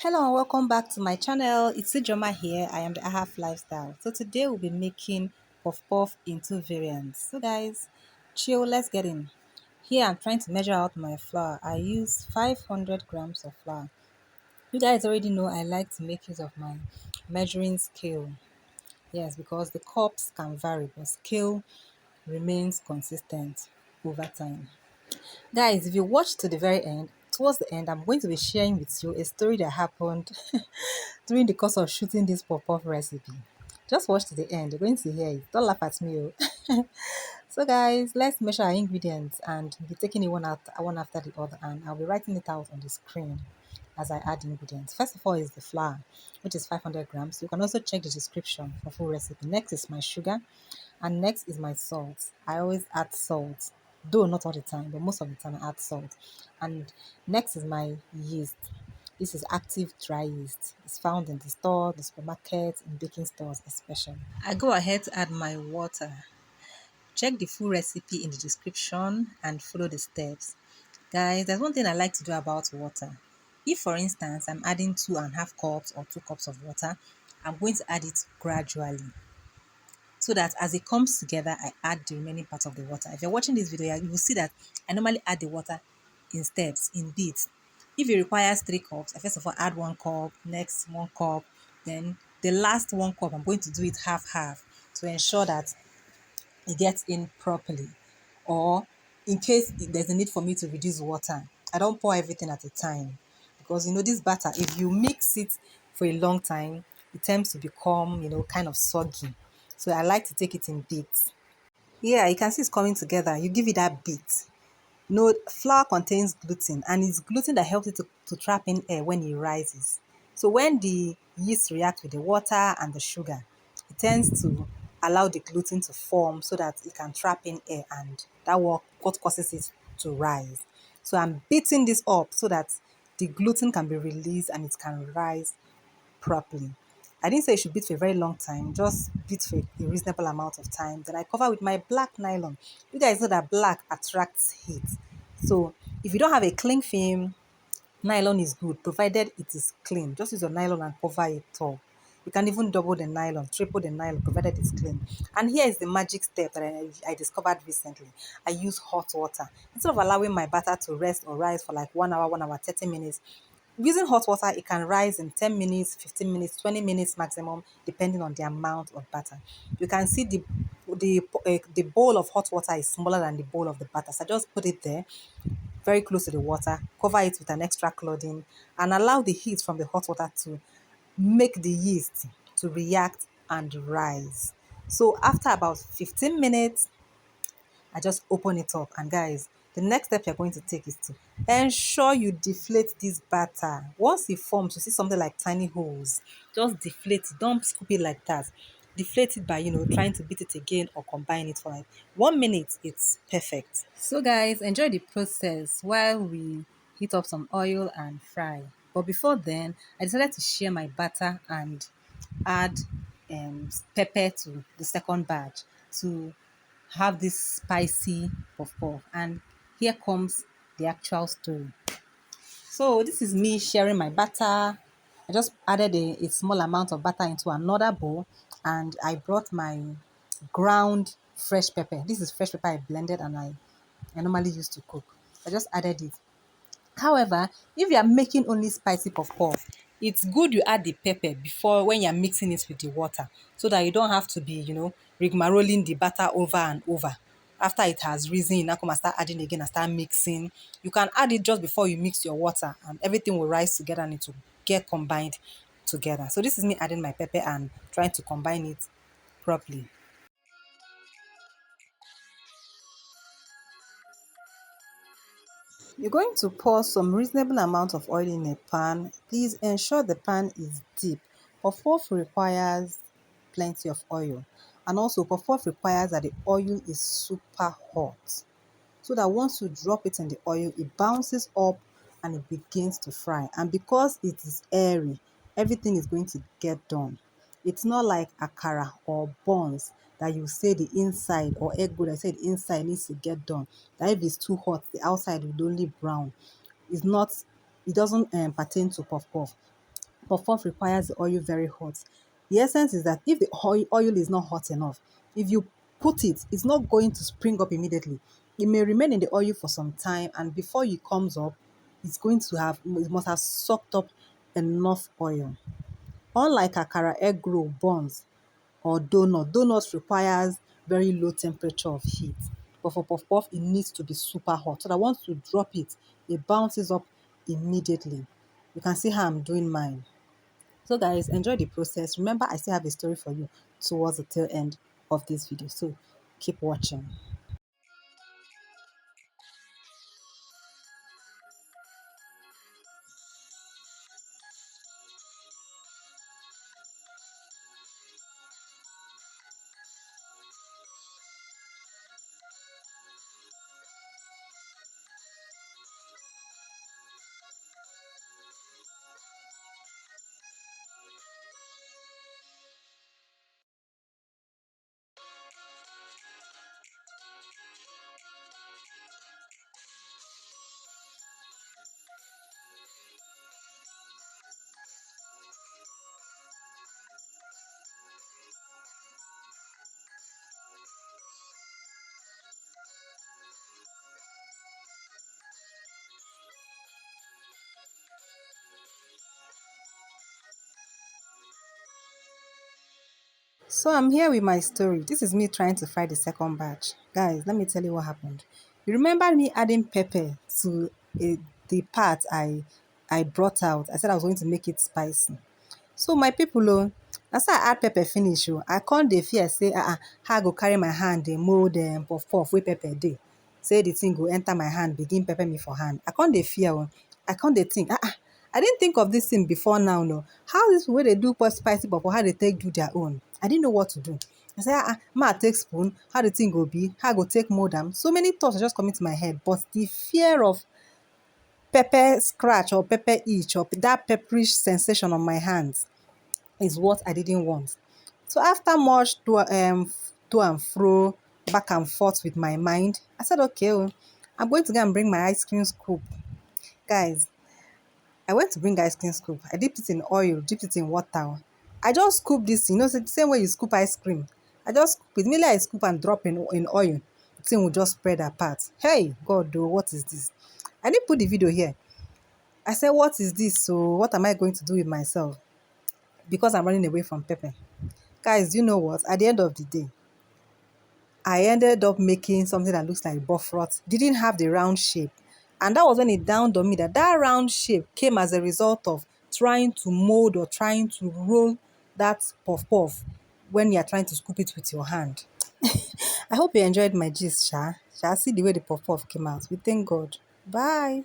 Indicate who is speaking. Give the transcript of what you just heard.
Speaker 1: Hello and welcome back to my channel. It's Ijoma here. I am the Ahaf Lifestyle. So today we'll be making puff puff in two variants. So guys, chill, let's get in. Here I'm trying to measure out my flour. I use 500 grams of flour. You guys already know I like to make use of my measuring scale. Yes, because the cups can vary, but scale remains consistent over time. Guys, if you watch to the very end, towards the end, I'm going to be sharing with you a story that happened during the course of shooting this pop-off recipe. Just watch to the end. You're going to hear it. Don't laugh at me. Oh. So guys, let's measure our ingredients and be taking it one after the other, and I'll be writing it out on the screen as I add ingredients. First of all is the flour, which is 500 grams. You can also check the description for full recipe. Next is my sugar, and next is my salt. I always add salt, though not all the time, but most of the time I add salt. And next is my yeast. This is active dry yeast. It's found in the store, the supermarket, in baking stores especially. I go ahead to add my water. Check the full recipe in the description and follow the steps. Guys, there's one thing I like to do about water. If, for instance, I'm adding 2.5 cups or 2 cups of water, I'm going to add it gradually so that as it comes together, I add the remaining part of the water. If you're watching this video, you will see that I normally add the water in steps, in bits. If it requires 3 cups, I first of all add 1 cup, next 1 cup, then the last 1 cup, I'm going to do it half-half to ensure that it gets in properly. Or in case there's a need for me to reduce water, I don't pour everything at a time, because this batter, if you mix it for a long time, it tends to become kind of soggy. So I like to take it in bits. Yeah, you can see it's coming together. You give it that bit. Flour contains gluten, and it's gluten that helps it to trap in air when it rises. So when the yeast reacts with the water and the sugar, it tends to allow the gluten to form so that it can trap in air, and that what causes it to rise. So I'm beating this up so that the gluten can be released and it can rise properly. I didn't say you should beat for a very long time, just beat for a reasonable amount of time. Then I cover with my black nylon. You guys know that black attracts heat. So if you don't have a cling film, nylon is good, provided it is clean. Just use your nylon and cover it up. You can even double the nylon, triple the nylon, provided it's clean. And here is the magic step that I discovered recently. I use hot water. Instead of allowing my batter to rest or rise for like 1 hour, 1 hour, 30 minutes, using hot water, it can rise in 10 minutes, 15 minutes, 20 minutes maximum, depending on the amount of batter. You can see the bowl of hot water is smaller than the bowl of the batter. So I just put it there, very close to the water, cover it with an extra clothing, and allow the heat from the hot water to make the yeast to react and rise. So after about 15 minutes, I just open it up. And guys, the next step you're going to take is to ensure you deflate this batter. Once it forms, you see something like tiny holes. Just deflate it. Don't scoop it like that. Deflate it by, trying to beat it again or combine it for like 1 minute. It's perfect. So guys, enjoy the process while we heat up some oil and fry. But before then, I decided to share my batter and add pepper to the second batch to have this spicy puff puff. And here comes the actual story. So this is me sharing my butter. I just added a small amount of butter into another bowl, and I brought my ground fresh pepper. This is fresh pepper I blended, and I normally use to cook. I just added it. However, if you are making only spicy puff puff, it's good you add the pepper before, when you're mixing it with the water, so that you don't have to be, rigmaroling the batter over and over. After it has risen, you now come and start adding again and start mixing. You can add it just before you mix your water, and everything will rise together and it will get combined together. So this is me adding my pepper and trying to combine it properly. You're going to pour some reasonable amount of oil in a pan. Please ensure the pan is deep. Puff puff requires plenty of oil. And also puff puff requires that the oil is super hot, so that once you drop it in the oil, it bounces up and it begins to fry. And because it is airy, everything is going to get done. It's not like akara or buns that you say the inside, or egg roll, I say the inside needs to get done. That if it's too hot, the outside will only brown. It's not, it doesn't pertain to puff puff. puff puff requires the oil very hot. The essence is that if the oil is not hot enough, if you put it, it's not going to spring up immediately. It may remain in the oil for some time, and before it comes up, it must have sucked up enough oil. Unlike akara, egg roll, buns, or donuts requires very low temperature of heat. But for puff puff, it needs to be super hot. So that once you drop it, it bounces up immediately. You can see how I'm doing mine. So guys, enjoy the process. Remember, I still have a story for you towards the tail end of this video. So keep watching. So I'm here with my story. This is me trying to fry the second batch. Guys, let me tell you what happened. You remember me adding pepper to the part I brought out. I said I was going to make it spicy. So my people, as I add pepper finish, I can't dey fear say, how I go carry my hand dey mold puff puff wey pepper dey. Say the thing go enter my hand, begin pepper me for hand. I can't dey fear, I can't dey think, I didn't think of this thing before now, no. How this way they do spicy puff puff, how they take do their own? I didn't know what to do. I say, ma take spoon, how the thing go be, how I go take mold am. So many thoughts are just coming to my head, but the fear of pepper scratch or pepper itch or that pepperish sensation on my hands is what I didn't want. So after much to and fro, back and forth with my mind, I said, okay, I'm going to go and bring my ice cream scoop. Guys, I went to bring ice cream scoop. I dipped it in oil, dipped it in water. I just scoop this, the same way you scoop ice cream. I just scoop it. Immediately I scoop and drop in oil, the thing will just spread apart. Hey, God, though, what is this? I didn't put the video here. I said, what is this? So what am I going to do with myself? Because I'm running away from pepper. Guys, you know what? At the end of the day, I ended up making something that looks like buffrot. Didn't have the round shape. And that was when it dawned on me that that round shape came as a result of trying to mold or trying to roll that puff puff when you're trying to scoop it with your hand. I hope you enjoyed my gist, Sha. Shall see the way the puff puff came out. We thank God. Bye.